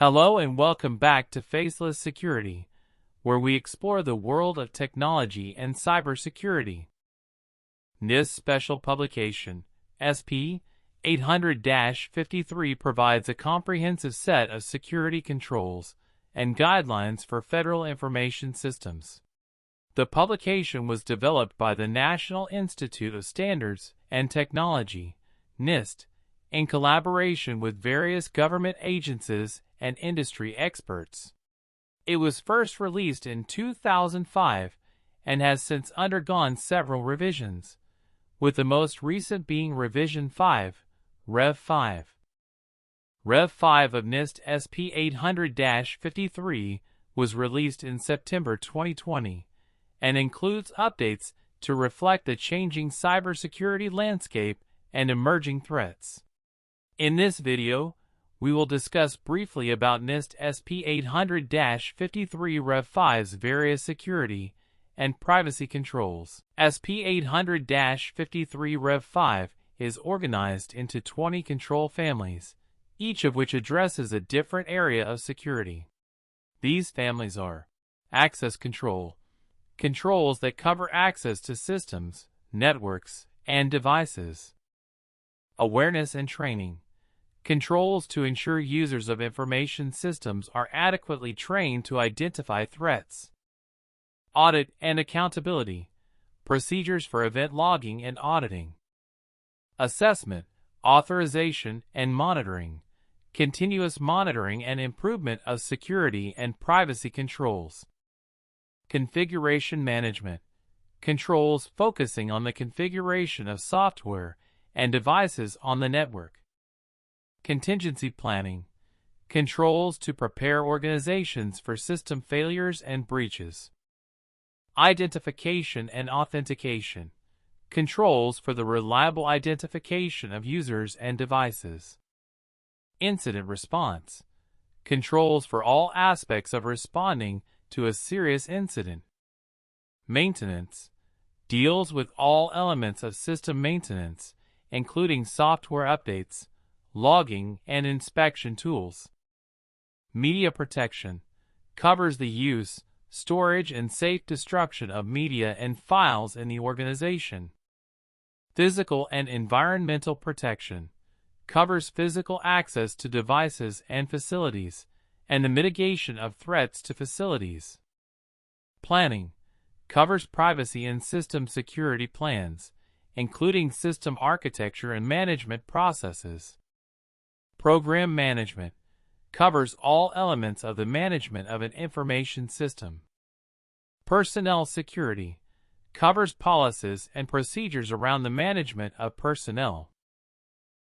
Hello and welcome back to Faceless Security, where we explore the world of technology and cybersecurity. NIST Special Publication, SP 800-53 provides a comprehensive set of security controls and guidelines for federal information systems. The publication was developed by the National Institute of Standards and Technology, NIST, in collaboration with various government agencies and industry experts. It was first released in 2005 and has since undergone several revisions, with the most recent being Revision 5, Rev 5. Rev 5 of NIST SP 800-53 was released in September 2020 and includes updates to reflect the changing cybersecurity landscape and emerging threats. In this video, we will discuss briefly about NIST SP 800-53 Rev 5's various security and privacy controls. SP 800-53 Rev 5 is organized into 20 control families, each of which addresses a different area of security. These families are: access control, controls that cover access to systems, networks, and devices; awareness and training, controls to ensure users of information systems are adequately trained to identify threats; audit and accountability, procedures for event logging and auditing; assessment, authorization and monitoring, continuous monitoring and improvement of security and privacy controls; configuration management, controls focusing on the configuration of software and devices on the network; contingency planning, controls to prepare organizations for system failures and breaches; identification and authentication, controls for the reliable identification of users and devices; incident response, controls for all aspects of responding to a serious incident; maintenance, deals with all elements of system maintenance, including software updates, logging, and inspection tools; media protection, covers the use, storage, and safe destruction of media and files in the organization; physical and environmental protection, covers physical access to devices and facilities, and the mitigation of threats to facilities; planning, covers privacy and system security plans, including system architecture and management processes; program management, covers all elements of the management of an information system; personnel security, covers policies and procedures around the management of personnel;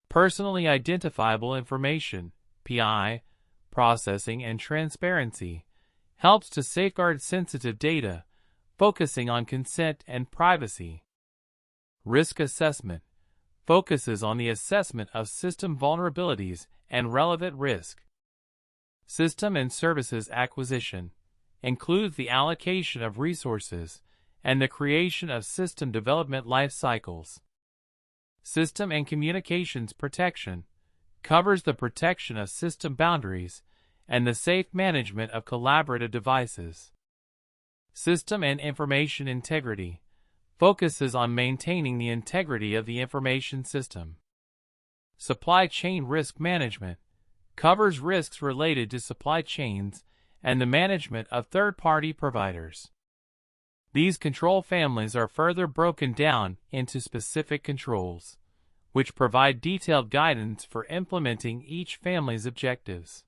personally identifiable information, PI, processing and transparency, helps to safeguard sensitive data, focusing on consent and privacy; risk assessment, focuses on the assessment of system vulnerabilities and relevant risk; system and services acquisition, includes the allocation of resources and the creation of system development life cycles; system and communications protection, covers the protection of system boundaries and the safe management of collaborative devices; system and information integrity, focuses on maintaining the integrity of the information system; supply chain risk management, covers risks related to supply chains and the management of third-party providers. These control families are further broken down into specific controls, which provide detailed guidance for implementing each family's objectives.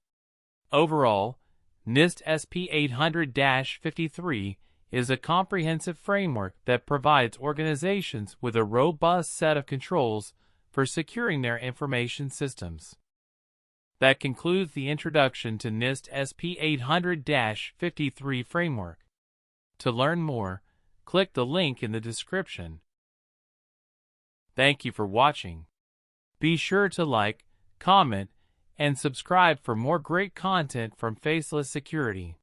Overall, NIST SP 800-53 is a comprehensive framework that provides organizations with a robust set of controls for securing their information systems. That concludes the introduction to NIST SP 800-53 framework. To learn more, click the link in the description. Thank you for watching. Be sure to like, comment, and subscribe for more great content from Faceless Security.